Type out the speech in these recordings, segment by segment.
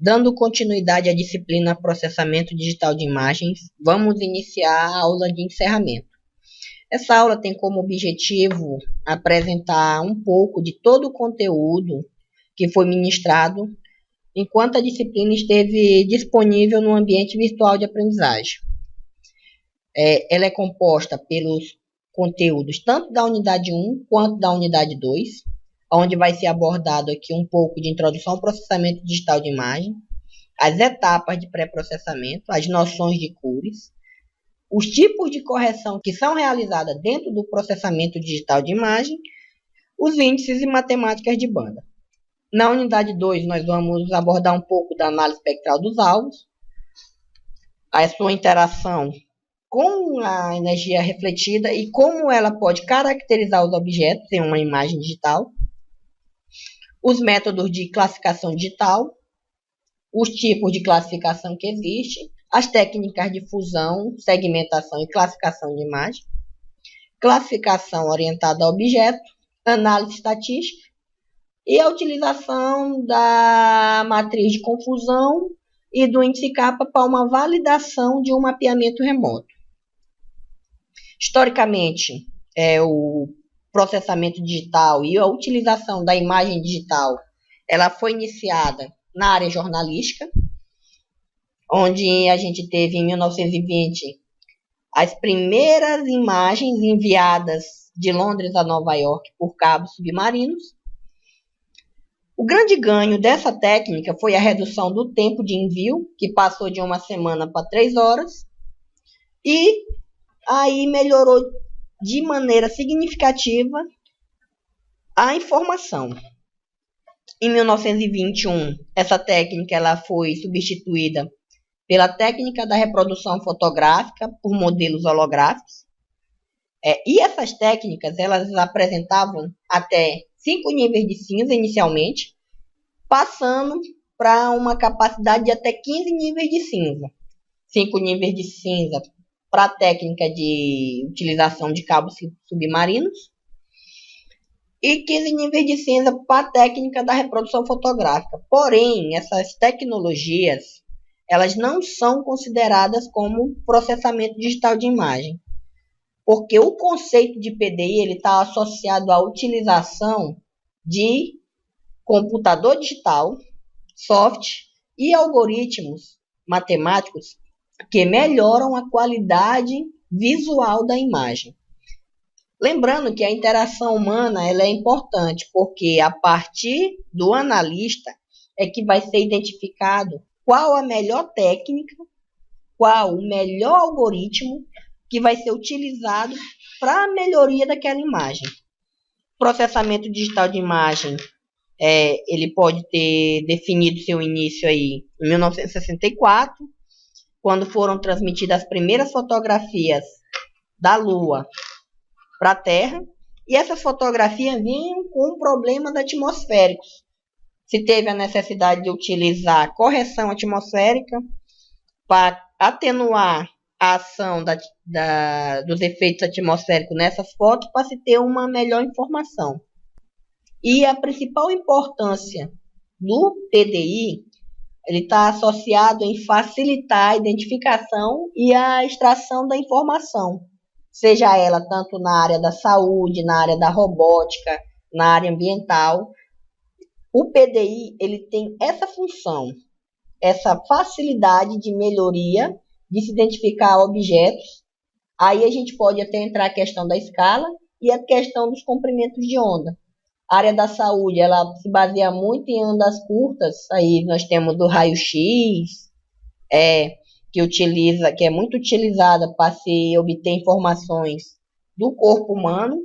Dando continuidade à disciplina Processamento Digital de Imagens, vamos iniciar a aula de encerramento. Essa aula tem como objetivo apresentar um pouco de todo o conteúdo que foi ministrado enquanto a disciplina esteve disponível no ambiente virtual de aprendizagem. Ela é composta pelos conteúdos tanto da unidade 1 quanto da unidade 2, onde vai ser abordado aqui um pouco de introdução ao processamento digital de imagem, as etapas de pré-processamento, as noções de cores, os tipos de correção que são realizadas dentro do processamento digital de imagem, os índices e matemáticas de banda. Na unidade 2, nós vamos abordar um pouco da análise espectral dos alvos, a sua interação com a energia refletida e como ela pode caracterizar os objetos em uma imagem digital, os métodos de classificação digital, os tipos de classificação que existem, as técnicas de fusão, segmentação e classificação de imagem, classificação orientada a objeto, análise estatística e a utilização da matriz de confusão e do índice kappa para uma validação de um mapeamento remoto. Historicamente, o processamento digital e a utilização da imagem digital, ela foi iniciada na área jornalística, onde a gente teve em 1920 as primeiras imagens enviadas de Londres a Nova York por cabos submarinos. O grande ganho dessa técnica foi a redução do tempo de envio, que passou de 1 semana para 3 horas, e aí melhorou de maneira significativa a informação. Em 1921, essa técnica ela foi substituída pela técnica da reprodução fotográfica por modelos holográficos. E essas técnicas elas apresentavam até 5 níveis de cinza inicialmente, passando para uma capacidade de até 15 níveis de cinza. 5 níveis de cinza para a técnica de utilização de cabos submarinos e 15 níveis de cinza para a técnica da reprodução fotográfica. Porém, essas tecnologias elas não são consideradas como processamento digital de imagem, porque o conceito de PDI está associado à utilização de computador digital, software e algoritmos matemáticos que melhoram a qualidade visual da imagem. Lembrando que a interação humana ela é importante, porque a partir do analista é que vai ser identificado qual a melhor técnica, qual o melhor algoritmo que vai ser utilizado para a melhoria daquela imagem. O processamento digital de imagem, ele pode ter definido seu início aí em 1964, quando foram transmitidas as primeiras fotografias da Lua para a Terra, e essas fotografias vinham com problemas atmosféricos. Se teve a necessidade de utilizar correção atmosférica para atenuar a ação dos efeitos atmosféricos nessas fotos, para se ter uma melhor informação. E a principal importância do PDI, ele está associado em facilitar a identificação e a extração da informação, seja ela tanto na área da saúde, na área da robótica, na área ambiental. O PDI ele tem essa função, essa facilidade de melhoria, de se identificar objetos. Aí a gente pode até entrar a questão da escala e a questão dos comprimentos de onda. A área da saúde, ela se baseia muito em ondas curtas. Aí nós temos do raio-x, que é muito utilizada para se obter informações do corpo humano.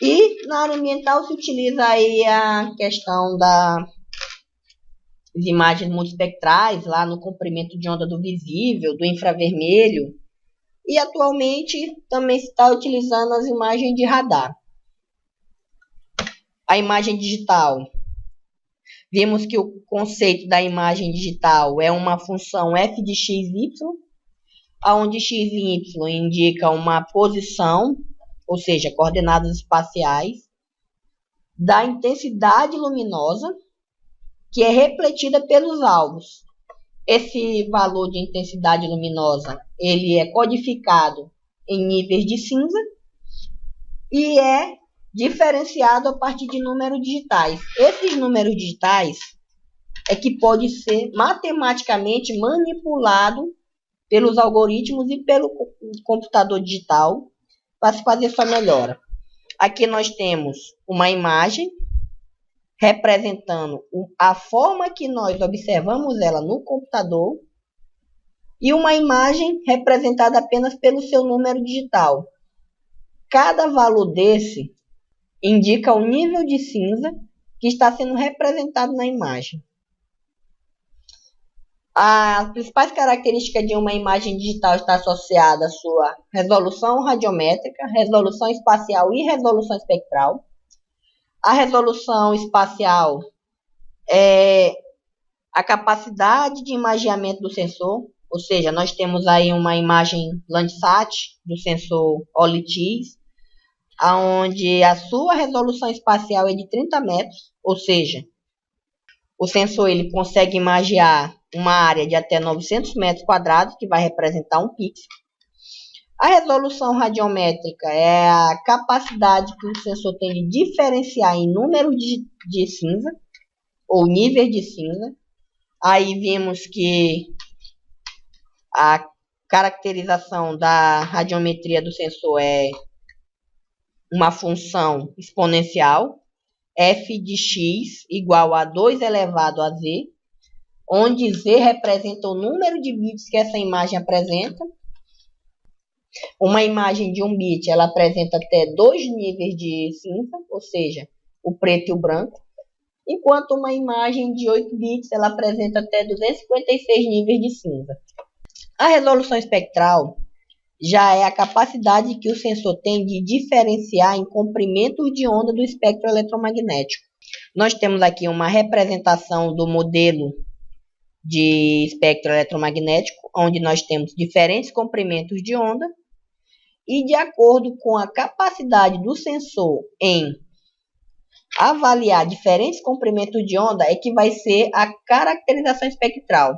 E na área ambiental se utiliza aí a questão das imagens multispectrais, lá no comprimento de onda do visível, do infravermelho. E atualmente também se está utilizando as imagens de radar. A imagem digital. Vimos que o conceito da imagem digital é uma função f de x, y, onde x e y indica uma posição, ou seja, coordenadas espaciais, da intensidade luminosa que é refletida pelos alvos. Esse valor de intensidade luminosa, ele é codificado em níveis de cinza e é diferenciado a partir de números digitais. Esses números digitais é que pode ser matematicamente manipulado pelos algoritmos e pelo computador digital para se fazer sua melhora. Aqui nós temos uma imagem representando a forma que nós observamos ela no computador e uma imagem representada apenas pelo seu número digital. Cada valor desse indica o nível de cinza que está sendo representado na imagem. As principais características de uma imagem digital está associada à sua resolução radiométrica, resolução espacial e resolução espectral. A resolução espacial é a capacidade de imageamento do sensor, ou seja, nós temos aí uma imagem Landsat do sensor OLX, onde a sua resolução espacial é de 30 metros, ou seja, o sensor ele consegue imagiar uma área de até 900 metros quadrados, que vai representar um pixel. A resolução radiométrica é a capacidade que o sensor tem de diferenciar em número de cinza, ou níveis de cinza. Aí vimos que a caracterização da radiometria do sensor é uma função exponencial, f de x igual a 2 elevado a z, onde z representa o número de bits que essa imagem apresenta. Uma imagem de 1 bit, ela apresenta até 2 níveis de cinza, ou seja, o preto e o branco, enquanto uma imagem de 8 bits, ela apresenta até 256 níveis de cinza. A resolução espectral já é a capacidade que o sensor tem de diferenciar em comprimentos de onda do espectro eletromagnético. Nós temos aqui uma representação do modelo de espectro eletromagnético, onde nós temos diferentes comprimentos de onda, e de acordo com a capacidade do sensor em avaliar diferentes comprimentos de onda, é que vai ser a caracterização espectral.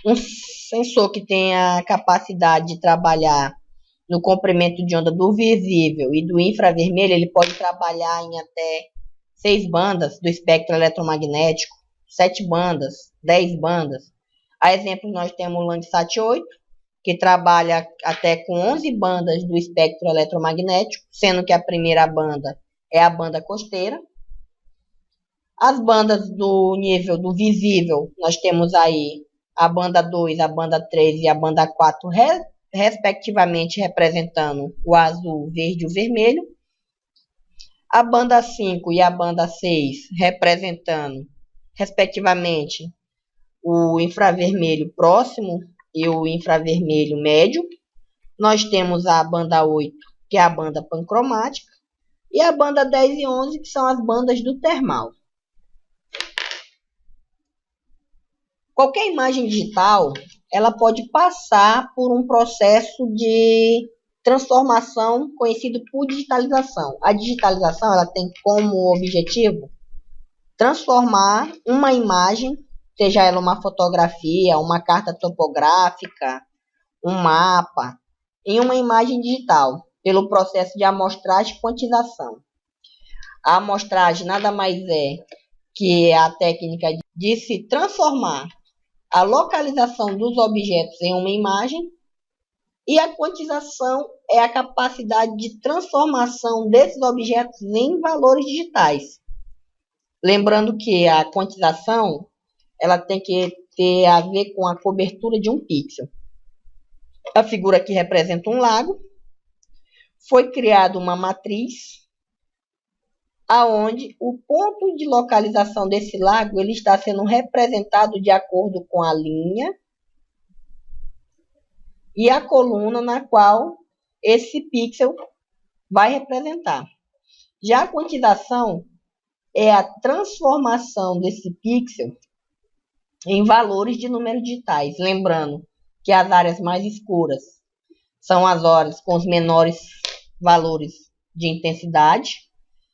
Um sensor que tem a capacidade de trabalhar no comprimento de onda do visível e do infravermelho, ele pode trabalhar em até 6 bandas do espectro eletromagnético, 7 bandas, 10 bandas. A exemplo, nós temos o Landsat 8, que trabalha até com 11 bandas do espectro eletromagnético, sendo que a primeira banda é a banda costeira. As bandas do nível do visível, nós temos aí a banda 2, a banda 3 e a banda 4, respectivamente representando o azul, verde e o vermelho. A banda 5 e a banda 6 representando, respectivamente, o infravermelho próximo e o infravermelho médio. Nós temos a banda 8, que é a banda pancromática, e a banda 10 e 11, que são as bandas do termal. Qualquer imagem digital, ela pode passar por um processo de transformação conhecido por digitalização. A digitalização ela tem como objetivo transformar uma imagem, seja ela uma fotografia, uma carta topográfica, um mapa, em uma imagem digital, pelo processo de amostragem e quantização. A amostragem nada mais é que a técnica de se transformar a localização dos objetos em uma imagem, e a quantização é a capacidade de transformação desses objetos em valores digitais. Lembrando que a quantização ela tem que ter a ver com a cobertura de um pixel. A figura aqui representa um lago. Foi criada uma matriz aonde o ponto de localização desse lago ele está sendo representado de acordo com a linha e a coluna na qual esse pixel vai representar. Já a quantização é a transformação desse pixel em valores de números digitais. Lembrando que as áreas mais escuras são as áreas com os menores valores de intensidade,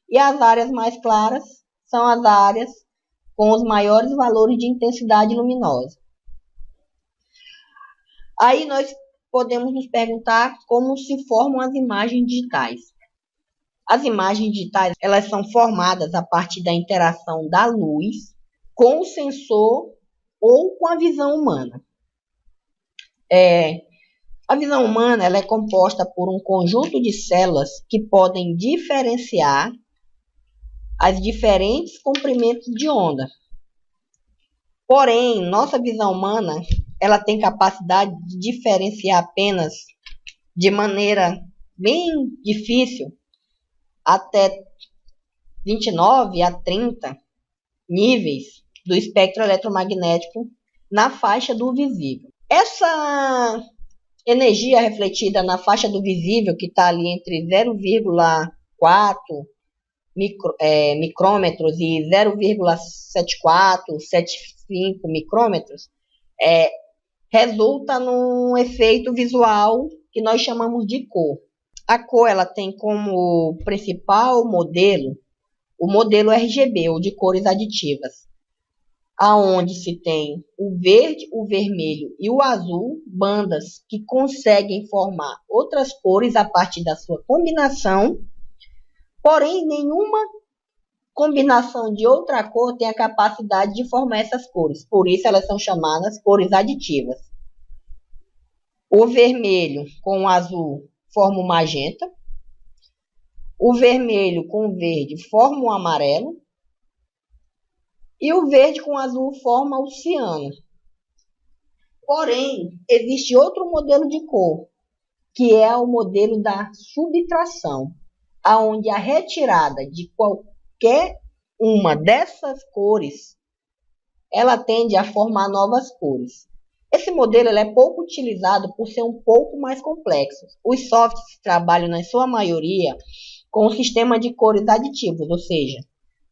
e as áreas mais claras são as áreas com os maiores valores de intensidade luminosa. Aí nós podemos nos perguntar como se formam as imagens digitais. As imagens digitais, elas são formadas a partir da interação da luz com o sensor ou com a visão humana. A visão humana ela é composta por um conjunto de células que podem diferenciar as diferentes comprimentos de onda. Porém, nossa visão humana ela tem capacidade de diferenciar apenas de maneira bem difícil até 29 a 30 níveis do espectro eletromagnético na faixa do visível. Essa energia refletida na faixa do visível, que está ali entre 0,4 micrômetros e 0,74, 75 micrômetros, resulta num efeito visual que nós chamamos de cor. A cor ela tem como principal modelo o modelo RGB, ou de cores aditivas, aonde se tem o verde, o vermelho e o azul, bandas que conseguem formar outras cores a partir da sua combinação, porém nenhuma combinação de outra cor tem a capacidade de formar essas cores, por isso elas são chamadas cores aditivas. O vermelho com o azul forma o magenta, o vermelho com o verde forma o amarelo, e o verde com o azul forma o ciano. Porém, existe outro modelo de cor, que é o modelo da subtração, onde a retirada de qualquer uma dessas cores, ela tende a formar novas cores. Esse modelo ele é pouco utilizado por ser um pouco mais complexo. Os softwares trabalham, na sua maioria, com o sistema de cores aditivos, ou seja,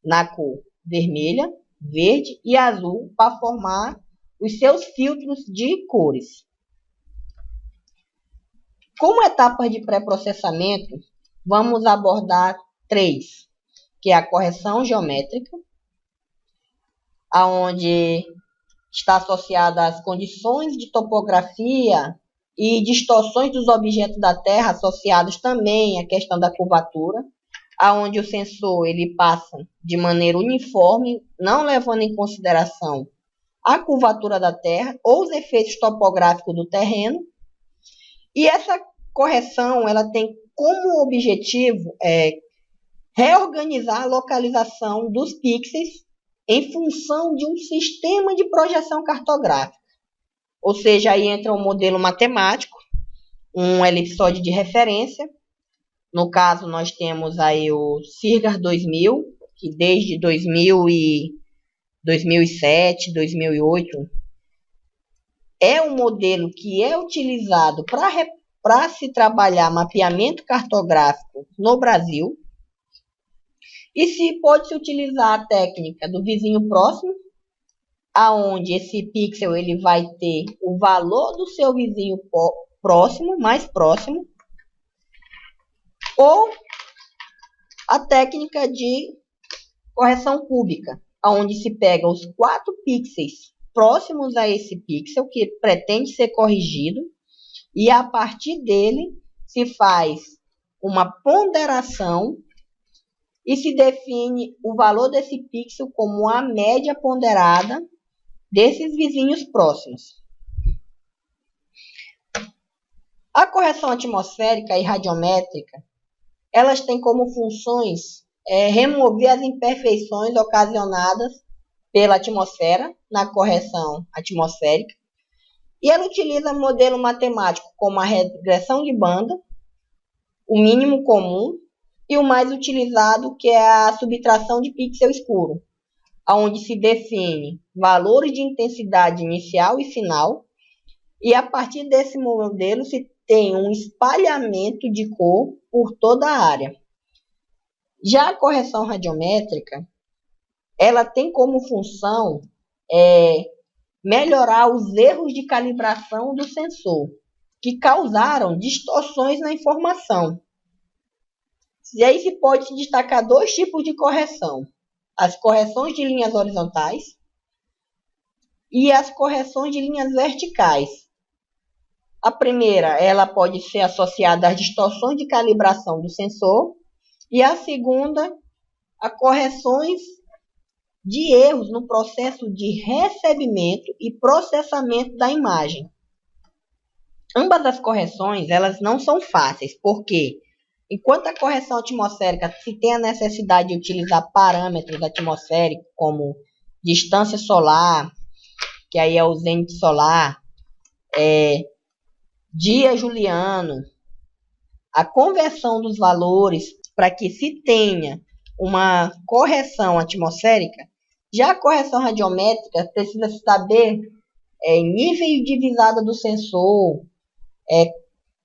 na cor vermelha, verde e azul, para formar os seus filtros de cores. Como etapas de pré-processamento, vamos abordar 3, que é a correção geométrica, onde está associada às condições de topografia e distorções dos objetos da Terra, associados também à questão da curvatura, onde o sensor ele passa de maneira uniforme, não levando em consideração a curvatura da Terra ou os efeitos topográficos do terreno. E essa correção ela tem como objetivo reorganizar a localização dos pixels em função de um sistema de projeção cartográfica. Ou seja, aí entra um modelo matemático, um elipsoide de referência. No caso, nós temos aí o CIRGAR 2000, que desde 2007, 2008, é um modelo que é utilizado para se trabalhar mapeamento cartográfico no Brasil. E se pode se utilizar a técnica do vizinho próximo, aonde esse pixel ele vai ter o valor do seu vizinho próximo, mais próximo, ou a técnica de correção cúbica, onde se pega os 4 pixels próximos a esse pixel que pretende ser corrigido, e a partir dele se faz uma ponderação e se define o valor desse pixel como a média ponderada desses vizinhos próximos. A correção atmosférica e radiométrica, elas têm como funções remover as imperfeições ocasionadas pela atmosfera na correção atmosférica, e ela utiliza modelo matemático como a regressão de banda, o mínimo comum, e o mais utilizado, que é a subtração de pixel escuro, onde se define valores de intensidade inicial e final, e a partir desse modelo se tem um espalhamento de cor por toda a área. Já a correção radiométrica, ela tem como função melhorar os erros de calibração do sensor, que causaram distorções na informação. E aí se pode se destacar 2 tipos de correção. as correções de linhas horizontais e as correções de linhas verticais. A primeira, ela pode ser associada às distorções de calibração do sensor, e a segunda, a correções de erros no processo de recebimento e processamento da imagem. Ambas as correções, elas não são fáceis, porque enquanto a correção atmosférica se tem a necessidade de utilizar parâmetros atmosféricos como distância solar, que aí é o zênite solar, dia juliano, a conversão dos valores para que se tenha uma correção atmosférica, já a correção radiométrica precisa saber nível de visada do sensor,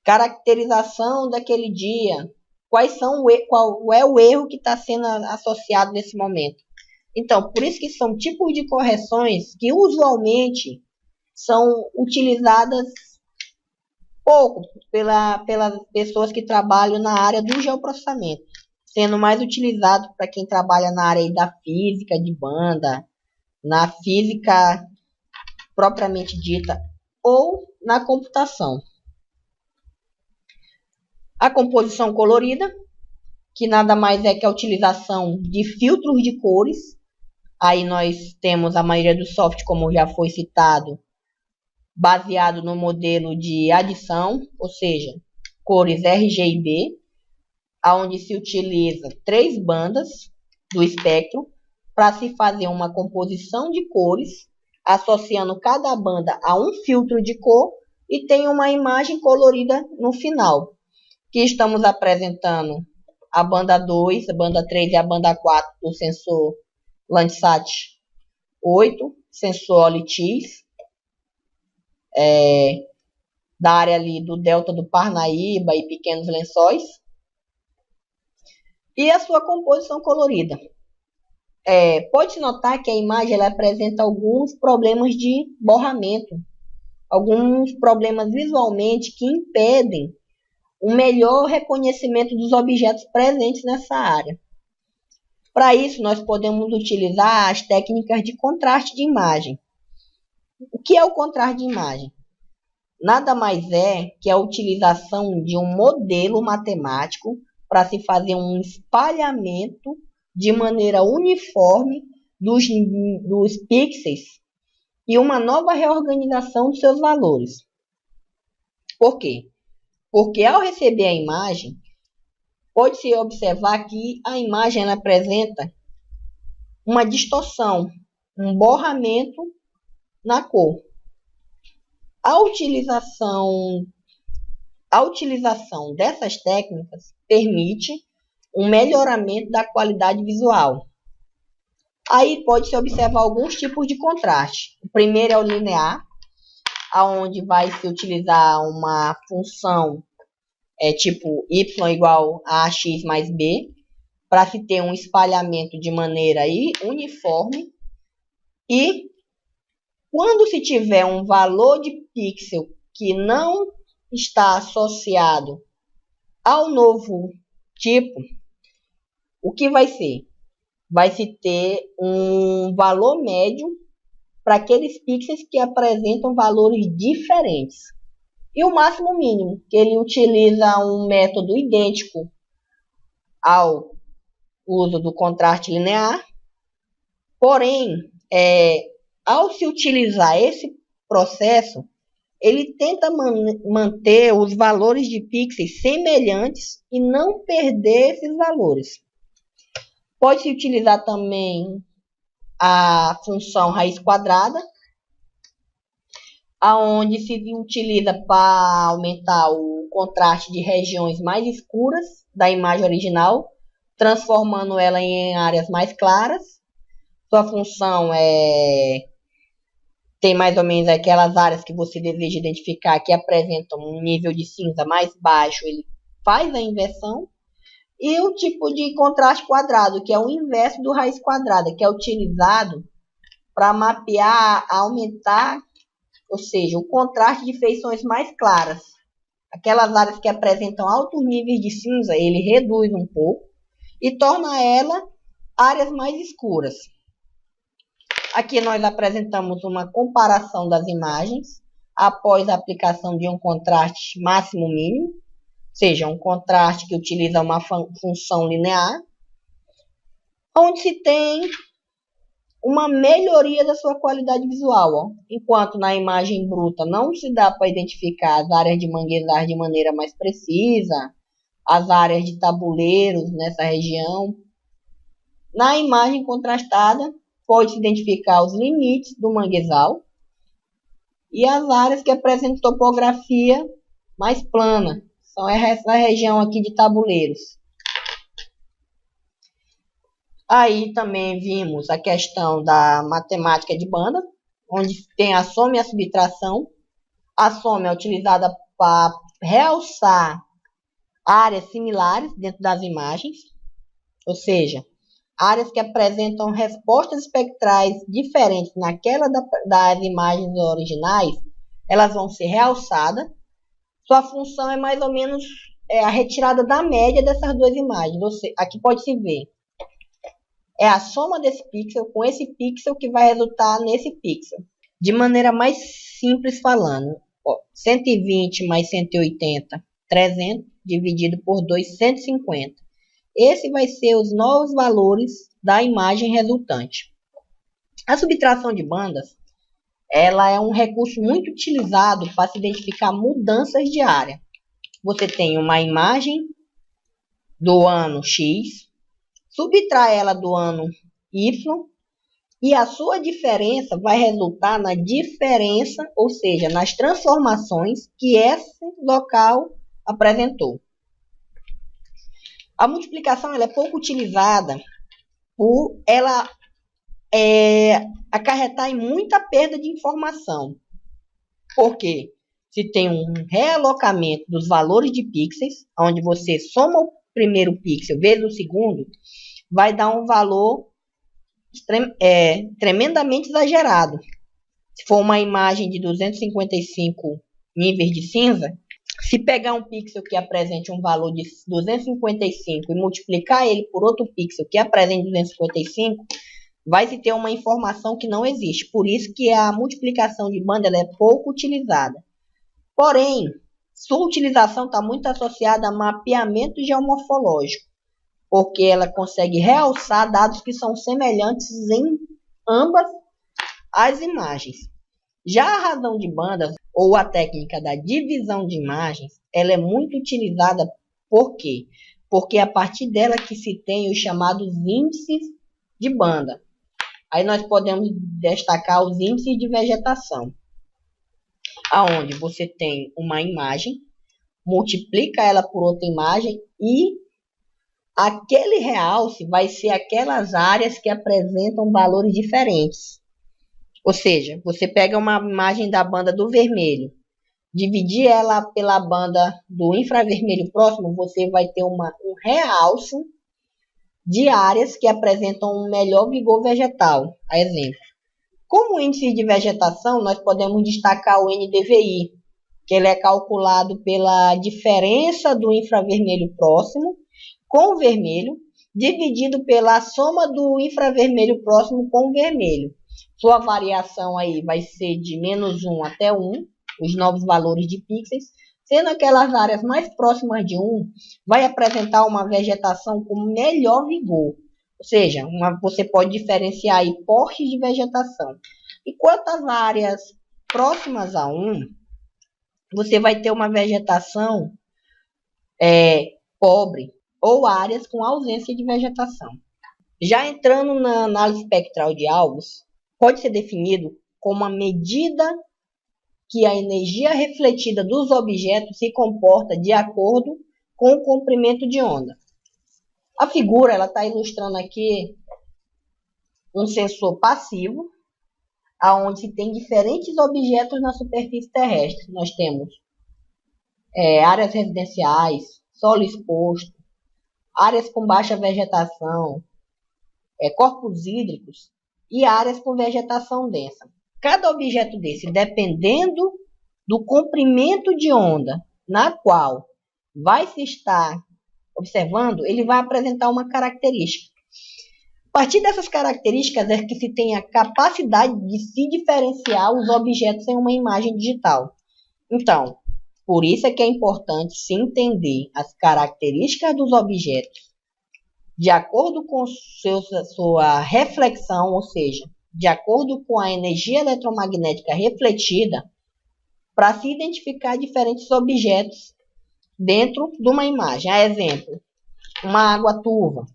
caracterização daquele dia, qual é o erro que está sendo associado nesse momento. Então, por isso que são tipos de correções que usualmente são utilizadas pouco pelas pessoas que trabalham na área do geoprocessamento, sendo mais utilizado para quem trabalha na área da física de banda, na física propriamente dita, ou na computação. A composição colorida, que nada mais é que a utilização de filtros de cores. Aí nós temos a maioria do software, como já foi citado, baseado no modelo de adição, ou seja, cores RGB, onde se utiliza 3 bandas do espectro para se fazer uma composição de cores, associando cada banda a um filtro de cor e tem uma imagem colorida no final, que estamos apresentando a banda 2, a banda 3 e a banda 4 do sensor Landsat 8, sensor OLX, da área ali do Delta do Parnaíba e Pequenos Lençóis, e a sua composição colorida. Pode-se notar que a imagem ela apresenta alguns problemas de borramento, alguns problemas visualmente que impedem o melhor reconhecimento dos objetos presentes nessa área. Para isso, nós podemos utilizar as técnicas de contraste de imagem. O que é o contraste de imagem? Nada mais é que a utilização de um modelo matemático para se fazer um espalhamento de maneira uniforme dos pixels e uma nova reorganização dos seus valores. Por quê? Porque ao receber a imagem, pode-se observar que a imagem ela apresenta uma distorção, um borramento na cor. A utilização dessas técnicas permite um melhoramento da qualidade visual. Aí pode-se observar alguns tipos de contraste. O primeiro é o linear, onde vai se utilizar uma função tipo y igual a x mais b, para se ter um espalhamento de maneira uniforme. E quando se tiver um valor de pixel que não está associado ao novo tipo, o que vai ser? Vai se ter um valor médio para aqueles pixels que apresentam valores diferentes. E o máximo mínimo, que ele utiliza um método idêntico ao uso do contraste linear, porém, ao se utilizar esse processo, ele tenta manter os valores de pixels semelhantes e não perder esses valores. Pode-se utilizar também a função raiz quadrada, onde se utiliza para aumentar o contraste de regiões mais escuras da imagem original, transformando ela em áreas mais claras. Sua função tem mais ou menos aquelas áreas que você deseja identificar que apresentam um nível de cinza mais baixo, ele faz a inversão. E o tipo de contraste quadrado, que é o inverso do raiz quadrada, que é utilizado para mapear, aumentar, ou seja, o contraste de feições mais claras. Aquelas áreas que apresentam altos níveis de cinza, ele reduz um pouco e torna ela áreas mais escuras. Aqui nós apresentamos uma comparação das imagens após a aplicação de um contraste máximo-mínimo, ou seja, um contraste que utiliza uma função linear, onde se tem uma melhoria da sua qualidade visual, ó. Enquanto na imagem bruta não se dá para identificar as áreas de manguezar de maneira mais precisa, as áreas de tabuleiros nessa região. Na imagem contrastada, pode-se identificar os limites do manguezal e as áreas que apresentam topografia mais plana. São essa região aqui de tabuleiros. Aí também vimos a questão da matemática de banda, onde tem a soma e a subtração. A soma é utilizada para realçar áreas similares dentro das imagens, ou seja, áreas que apresentam respostas espectrais diferentes naquela das imagens originais, elas vão ser realçadas. Sua função é mais ou menos a retirada da média dessas duas imagens. Aqui pode-se ver. É a soma desse pixel com esse pixel que vai resultar nesse pixel. De maneira mais simples falando, 120 mais 180, 300, dividido por 2, 150. Esse vai ser os novos valores da imagem resultante. A subtração de bandas, ela é um recurso muito utilizado para se identificar mudanças de área. Você tem uma imagem do ano X, subtrai ela do ano Y, e a sua diferença vai resultar na diferença, ou seja, nas transformações que esse local apresentou. A multiplicação ela é pouco utilizada por ela acarretar em muita perda de informação. Porque se tem um realocamento dos valores de pixels, onde você soma o primeiro pixel vezes o segundo, vai dar um valor tremendamente exagerado. Se for uma imagem de 255 níveis de cinza, se pegar um pixel que apresente um valor de 255 e multiplicar ele por outro pixel que apresente 255, vai se ter uma informação que não existe. Por isso que a multiplicação de banda ela é pouco utilizada. Porém, sua utilização está muito associada a mapeamento geomorfológico, porque ela consegue realçar dados que são semelhantes em ambas as imagens. Já a razão de bandas, ou a técnica da divisão de imagens, ela é muito utilizada por quê? Porque é a partir dela que se tem os chamados índices de banda. Aí nós podemos destacar os índices de vegetação, aonde você tem uma imagem, multiplica ela por outra imagem e aquele realce vai ser aquelas áreas que apresentam valores diferentes. Ou seja, você pega uma imagem da banda do vermelho, dividir ela pela banda do infravermelho próximo, você vai ter um realce de áreas que apresentam um melhor vigor vegetal. A exemplo, como índice de vegetação, nós podemos destacar o NDVI, que ele é calculado pela diferença do infravermelho próximo com o vermelho, dividido pela soma do infravermelho próximo com o vermelho. Sua variação aí vai ser de -1 até 1, os novos valores de pixels, sendo aquelas áreas mais próximas de 1, vai apresentar uma vegetação com melhor vigor. Ou seja, você pode diferenciar aí portes de vegetação. Enquanto as áreas próximas a 1, você vai ter uma vegetação pobre, ou áreas com ausência de vegetação. Já entrando na análise espectral de alvos, pode ser definido como a medida que a energia refletida dos objetos se comporta de acordo com o comprimento de onda. A figura está ilustrando aqui um sensor passivo, onde se tem diferentes objetos na superfície terrestre. Nós temos áreas residenciais, solo exposto, áreas com baixa vegetação, corpos hídricos e áreas com vegetação densa. Cada objeto desse, dependendo do comprimento de onda na qual vai se estar observando, ele vai apresentar uma característica. A partir dessas características é que se tem a capacidade de se diferenciar os objetos em uma imagem digital. Então, por isso é que é importante se entender as características dos objetos de acordo com sua reflexão, ou seja, de acordo com a energia eletromagnética refletida, para se identificar diferentes objetos dentro de uma imagem. A exemplo, uma água turva.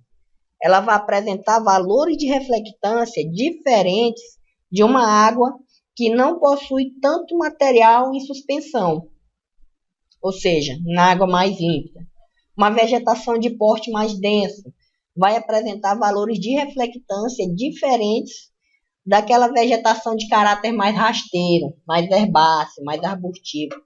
Ela vai apresentar valores de reflectância diferentes de uma água que não possui tanto material em suspensão, ou seja, na água mais límpida. Uma vegetação de porte mais denso vai apresentar valores de reflectância diferentes daquela vegetação de caráter mais rasteiro, mais herbáceo, mais arbustivo.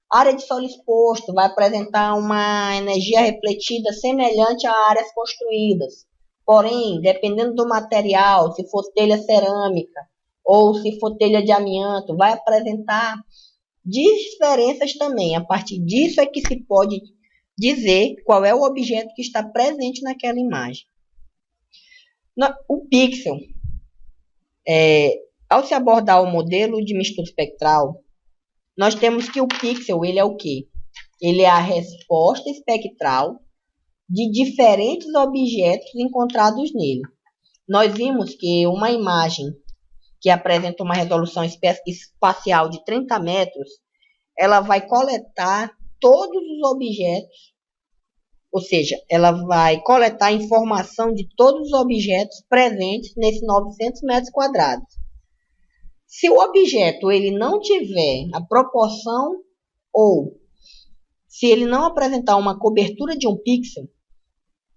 A área de solo exposto vai apresentar uma energia refletida semelhante a áreas construídas. Porém, dependendo do material, se for telha cerâmica ou se for telha de amianto, vai apresentar diferenças também. A partir disso é que se pode dizer qual é o objeto que está presente naquela imagem. O pixel, ao se abordar o modelo de mistura espectral, nós temos que o pixel, ele é o quê? Ele é a resposta espectral de diferentes objetos encontrados nele. Nós vimos que uma imagem que apresenta uma resolução espacial de 30 metros, ela vai coletar todos os objetos, ou seja, ela vai coletar informação de todos os objetos presentes nesses 900 metros quadrados. Se o objeto ele não tiver a proporção ou se ele não apresentar uma cobertura de um pixel,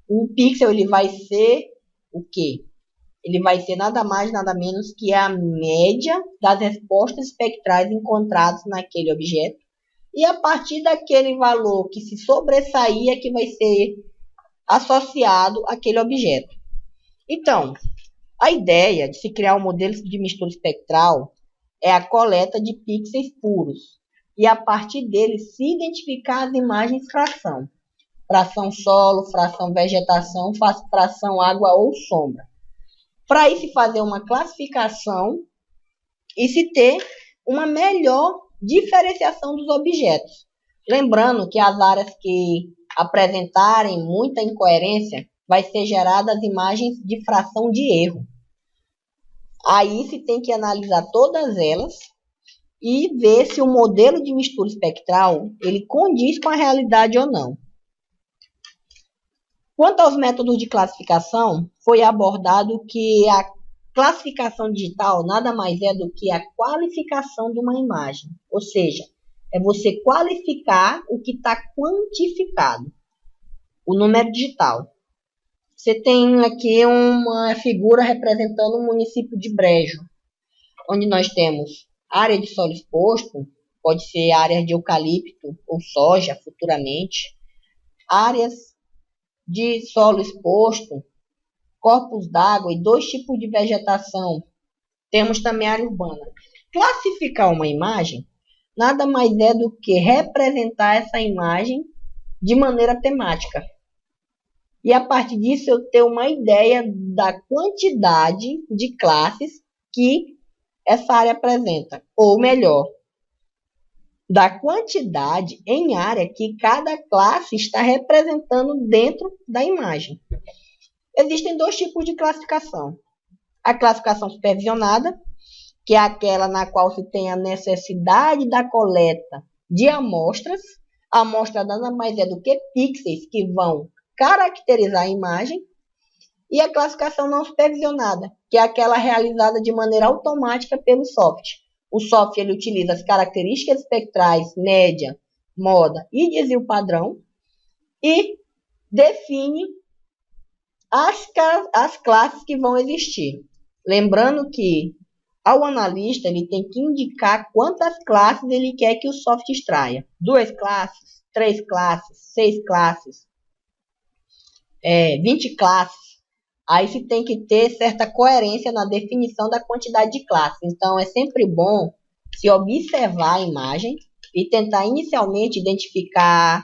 o pixel ele vai ser o quê? Ele vai ser nada mais, nada menos que a média das respostas espectrais encontradas naquele objeto. E a partir daquele valor que se sobressair é que vai ser associado àquele objeto. Então, a ideia de se criar um modelo de mistura espectral é a coleta de pixels puros. E a partir dele se identificar as imagens fração. Fração solo, fração vegetação, fração água ou sombra. Para aí se fazer uma classificação e se ter uma melhor diferenciação dos objetos. Lembrando que as áreas que apresentarem muita incoerência vai ser geradas imagens de fração de erro. Aí se tem que analisar todas elas e ver se o modelo de mistura espectral ele condiz com a realidade ou não. Quanto aos métodos de classificação, foi abordado que a classificação digital nada mais é do que a qualificação de uma imagem. Ou seja, é você qualificar o que está quantificado, o número digital. Você tem aqui uma figura representando o município de Brejo, onde nós temos área de solo exposto, pode ser área de eucalipto ou soja futuramente, áreas de solo exposto, corpos d'água e 2 tipos de vegetação. Temos também a área urbana. Classificar uma imagem nada mais é do que representar essa imagem de maneira temática. E a partir disso eu ter uma ideia da quantidade de classes que essa área apresenta. Ou melhor, da quantidade em área que cada classe está representando dentro da imagem. Existem 2 tipos de classificação. A classificação supervisionada, que é aquela na qual se tem a necessidade da coleta de amostras. A amostra nada mais é do que pixels que vão caracterizar a imagem. E a classificação não supervisionada, que é aquela realizada de maneira automática pelo software. O software ele utiliza as características espectrais, média, moda e desvio padrão e define as classes que vão existir. Lembrando que ao analista ele tem que indicar quantas classes ele quer que o software extraia. 2 classes, 3 classes, 6 classes, 20 classes. Aí se tem que ter certa coerência na definição da quantidade de classes. Então, é sempre bom se observar a imagem e tentar inicialmente identificar,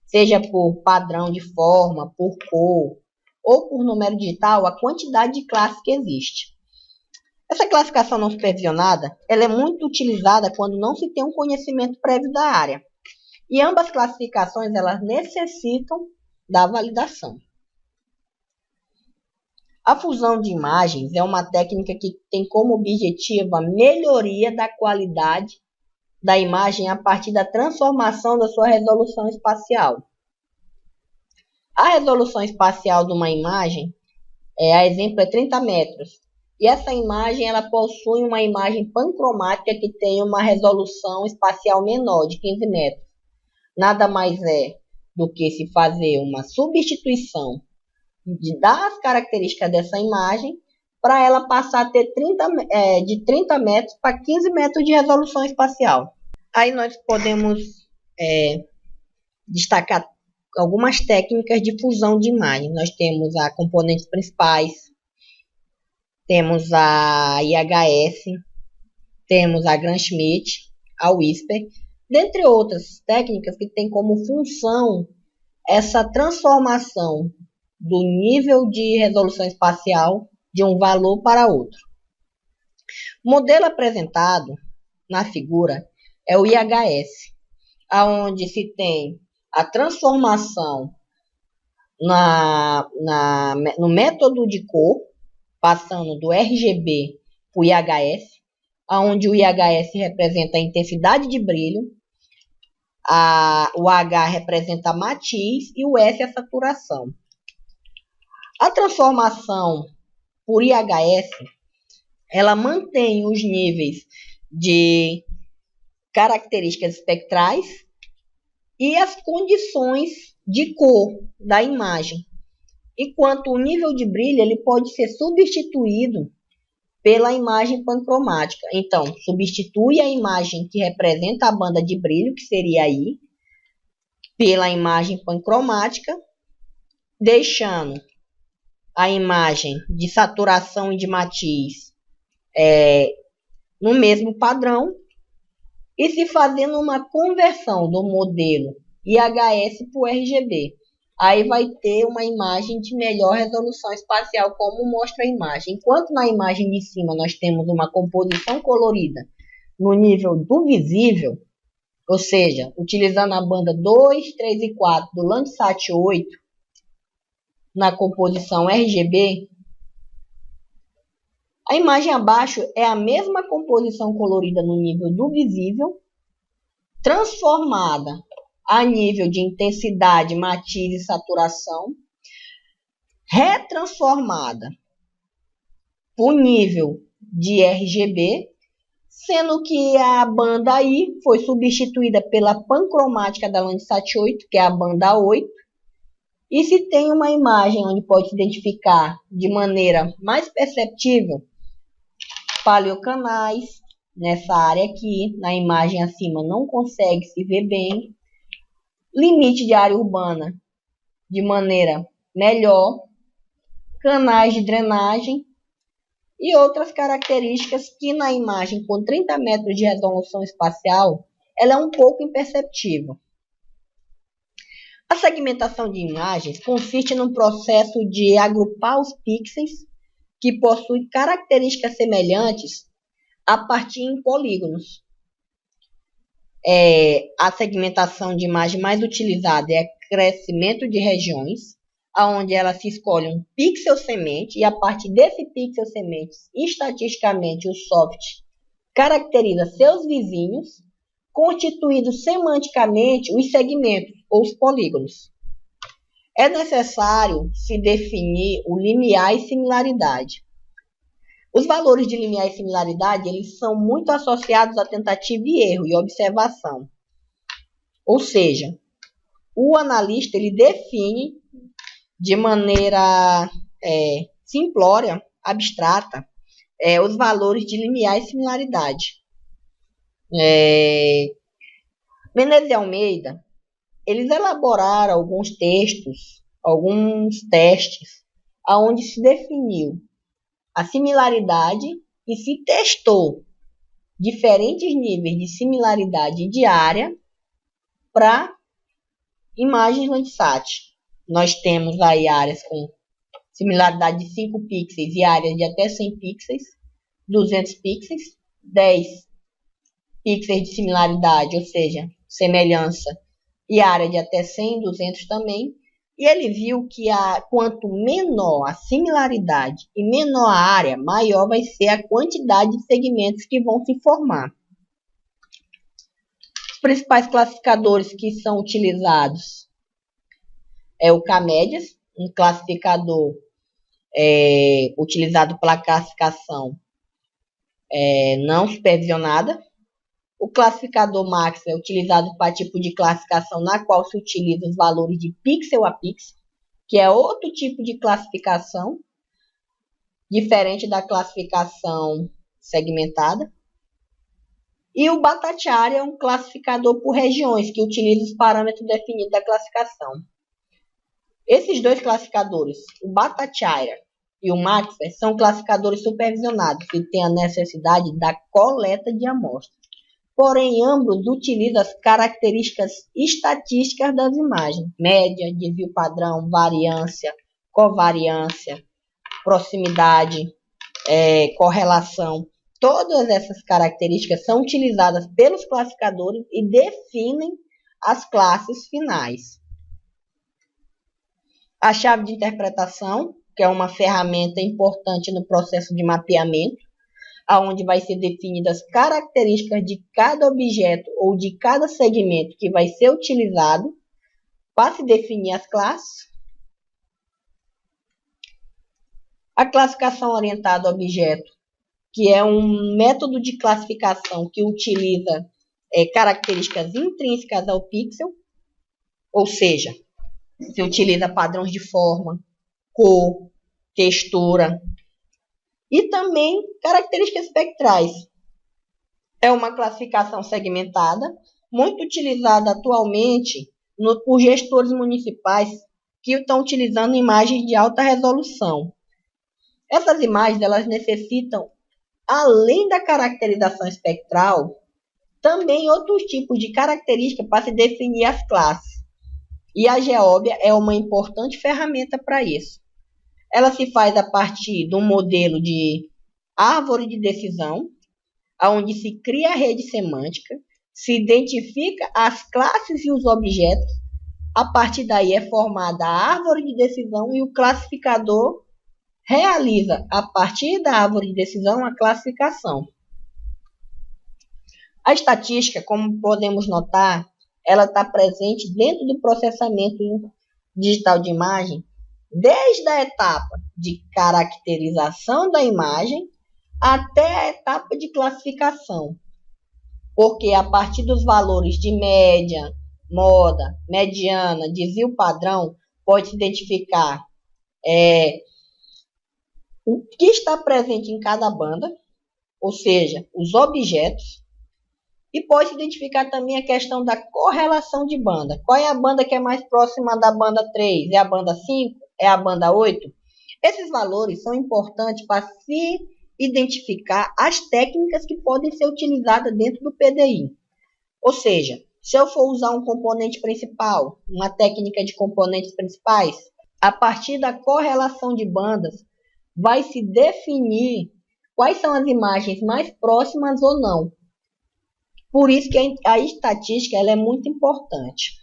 seja por padrão de forma, por cor, ou por número digital a quantidade de classes que existe. Essa classificação não supervisionada ela é muito utilizada quando não se tem um conhecimento prévio da área. E ambas classificações elas necessitam da validação. A fusão de imagens é uma técnica que tem como objetivo a melhoria da qualidade da imagem a partir da transformação da sua resolução espacial. A resolução espacial de uma imagem, a exemplo, é 30 metros. E essa imagem ela possui uma imagem pancromática que tem uma resolução espacial menor, de 15 metros. Nada mais é do que se fazer uma substituição das características dessa imagem para ela passar a ter de 30 metros para 15 metros de resolução espacial. Aí nós podemos destacar algumas técnicas de fusão de imagem. Nós temos a componentes principais, temos a IHS, temos a Gram-Schmidt, a Whisper, dentre outras técnicas que têm como função essa transformação do nível de resolução espacial de um valor para outro. O modelo apresentado na figura é o IHS, onde se tem a transformação no método de cor, passando do RGB para o IHS, onde o IHS representa a intensidade de brilho, o H representa a matiz e o S a saturação. A transformação por IHS, ela mantém os níveis de características espectrais e as condições de cor da imagem, enquanto o nível de brilho ele pode ser substituído pela imagem pancromática. Então, substitui a imagem que representa a banda de brilho, que seria aí, pela imagem pancromática, deixando a imagem de saturação e de matiz no mesmo padrão e se fazendo uma conversão do modelo IHS para o RGB. Aí vai ter uma imagem de melhor resolução espacial, como mostra a imagem. Enquanto na imagem de cima nós temos uma composição colorida no nível do visível, ou seja, utilizando a banda 2, 3 e 4 do Landsat 8, na composição RGB, a imagem abaixo é a mesma composição colorida no nível do visível, transformada a nível de intensidade, matiz e saturação, retransformada por nível de RGB, sendo que a banda I foi substituída pela pancromática da Landsat 8, que é a banda 8, e se tem uma imagem onde pode se identificar de maneira mais perceptível paleocanais, nessa área aqui, na imagem acima não consegue se ver bem, limite de área urbana de maneira melhor, canais de drenagem e outras características que na imagem com 30 metros de resolução espacial, ela é um pouco imperceptível. A segmentação de imagens consiste no processo de agrupar os pixels que possuem características semelhantes a partir em polígonos. A segmentação de imagem mais utilizada é crescimento de regiões, onde ela se escolhe um pixel semente e a partir desse pixel semente, estatisticamente o software caracteriza seus vizinhos, constituindo semanticamente os segmentos ou os polígonos. É necessário se definir o limiar e similaridade. Os valores de limiar e similaridade eles são muito associados à tentativa e erro e observação. Ou seja, o analista ele define de maneira simplória, abstrata, os valores de limiar e similaridade. Menezes e Almeida eles elaboraram alguns textos, alguns testes, onde se definiu a similaridade e se testou diferentes níveis de similaridade diária para imagens Landsat. Nós temos aí áreas com similaridade de 5 pixels e área de até 100 pixels, 200 pixels, 10 pixels de similaridade, ou seja, semelhança, e área de até 100, 200 também. E ele viu que quanto menor a similaridade e menor a área, maior vai ser a quantidade de segmentos que vão se formar. Os principais classificadores que são utilizados é o K-médias, um classificador utilizado para classificação não supervisionada. O classificador Max é utilizado para tipo de classificação na qual se utiliza os valores de pixel a pixel, que é outro tipo de classificação, diferente da classificação segmentada. E o Bhattacharya é um classificador por regiões, que utiliza os parâmetros definidos da classificação. Esses dois classificadores, o Bhattacharya e o Maxwell, são classificadores supervisionados, que têm a necessidade da coleta de amostras. Porém, ambos utilizam as características estatísticas das imagens: média, desvio padrão, variância, covariância, proximidade, correlação. Todas essas características são utilizadas pelos classificadores e definem as classes finais. A chave de interpretação, que é uma ferramenta importante no processo de mapeamento, onde vai ser definidas as características de cada objeto ou de cada segmento que vai ser utilizado para se definir as classes. A classificação orientada a objeto, que é um método de classificação que utiliza características intrínsecas ao pixel, ou seja, se utiliza padrões de forma, cor, textura, e também características espectrais. É uma classificação segmentada, muito utilizada atualmente por gestores municipais que estão utilizando imagens de alta resolução. Essas imagens elas necessitam, além da caracterização espectral, também outros tipos de características para se definir as classes. E a Geóbia é uma importante ferramenta para isso. Ela se faz a partir de um modelo de árvore de decisão, onde se cria a rede semântica, se identifica as classes e os objetos, a partir daí é formada a árvore de decisão e o classificador realiza, a partir da árvore de decisão, a classificação. A estatística, como podemos notar, ela está presente dentro do processamento digital de imagem, desde a etapa de caracterização da imagem até a etapa de classificação. Porque a partir dos valores de média, moda, mediana, desvio padrão, pode se identificar o que está presente em cada banda, ou seja, os objetos, e pode se identificar também a questão da correlação de banda. Qual é a banda que é mais próxima da banda 3? É a banda 5? É a banda 8? Esses valores são importantes para se identificar as técnicas que podem ser utilizadas dentro do PDI. Ou seja, se eu for usar um componente principal, uma técnica de componentes principais, a partir da correlação de bandas, vai se definir quais são as imagens mais próximas ou não. Por isso que a estatística ela é muito importante.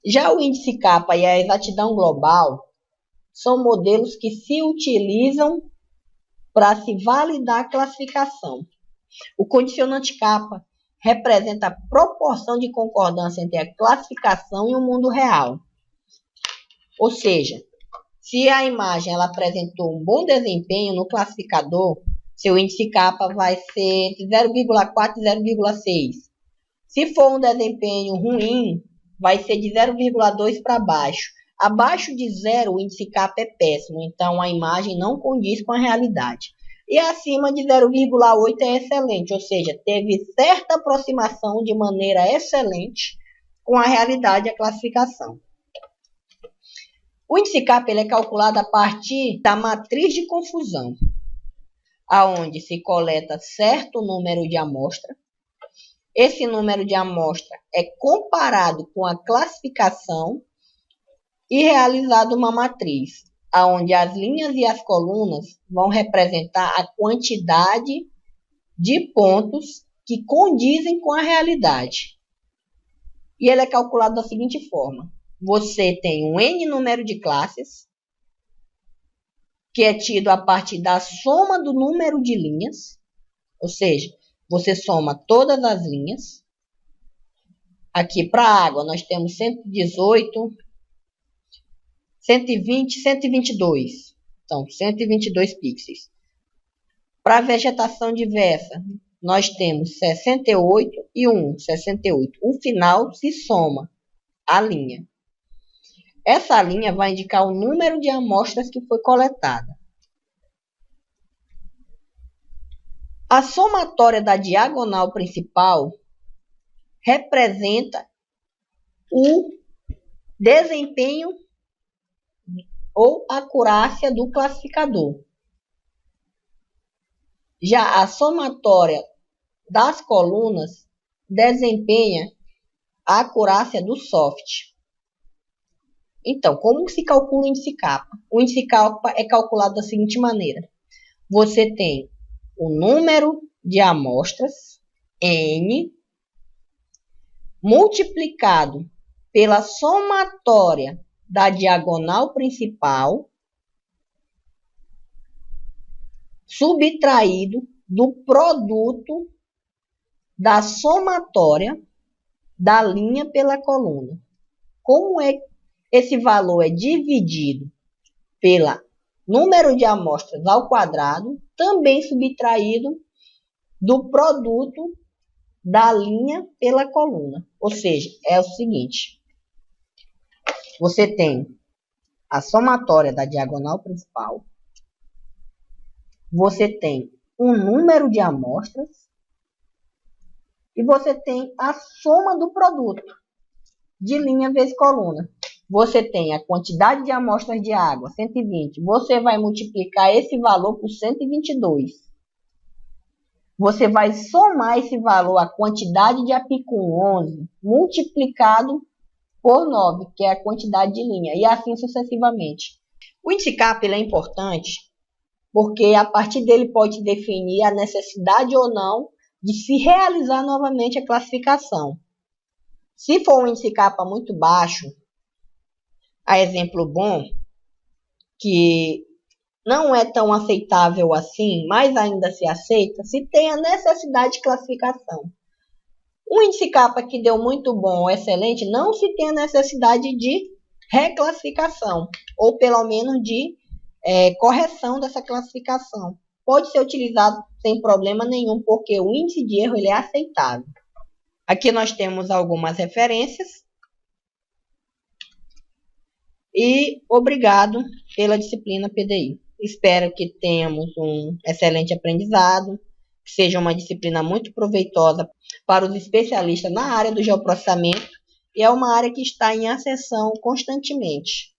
Já o índice capa e a exatidão global são modelos que se utilizam para se validar a classificação. O condicionante capa representa a proporção de concordância entre a classificação e o mundo real. Ou seja, se a imagem ela apresentou um bom desempenho no classificador, seu índice capa vai ser de 0,4 e 0,6. Se for um desempenho ruim, vai ser de 0,2 para baixo. Abaixo de 0, o índice capa é péssimo, então a imagem não condiz com a realidade. E acima de 0,8 é excelente, ou seja, teve certa aproximação de maneira excelente com a realidade e a classificação. O índice capa ele é calculado a partir da matriz de confusão, aonde se coleta certo número de amostra. Esse número de amostra é comparado com a classificação e realizado uma matriz, onde as linhas e as colunas vão representar a quantidade de pontos que condizem com a realidade. E ele é calculado da seguinte forma: você tem um N número de classes, que é tido a partir da soma do número de linhas, ou seja, você soma todas as linhas. Aqui para a água nós temos 118, 120, 122. Então, 122 pixels. Para a vegetação diversa, nós temos 68 e 1, 68. O final se soma a linha. Essa linha vai indicar o número de amostras que foi coletada. A somatória da diagonal principal representa o desempenho ou acurácia do classificador. Já a somatória das colunas desempenha a acurácia do soft. Então, como se calcula o índice kappa? O índice kappa é calculado da seguinte maneira: você tem o número de amostras, N, multiplicado pela somatória da diagonal principal, subtraído do produto da somatória da linha pela coluna. Como é esse valor é dividido pelo número de amostras ao quadrado, também subtraído do produto da linha pela coluna. Ou seja, é o seguinte: você tem a somatória da diagonal principal, você tem um número de amostras e você tem a soma do produto de linha vezes coluna. Você tem a quantidade de amostras de água, 120. Você vai multiplicar esse valor por 122. Você vai somar esse valor, a quantidade de apicum, 11, multiplicado por 9, que é a quantidade de linha, e assim sucessivamente. O índice kappa é importante porque a partir dele pode definir a necessidade ou não de se realizar novamente a classificação. Se for um índice kappa muito baixo, a exemplo bom, que não é tão aceitável assim, mas ainda se aceita, se tem a necessidade de classificação. Um índice kappa que deu muito bom ou excelente, não se tem a necessidade de reclassificação, ou pelo menos de correção dessa classificação. Pode ser utilizado sem problema nenhum, porque o índice de erro ele é aceitável. Aqui nós temos algumas referências. E obrigado pela disciplina PDI. Espero que tenhamos um excelente aprendizado, que seja uma disciplina muito proveitosa para os especialistas na área do geoprocessamento, e é uma área que está em ascensão constantemente.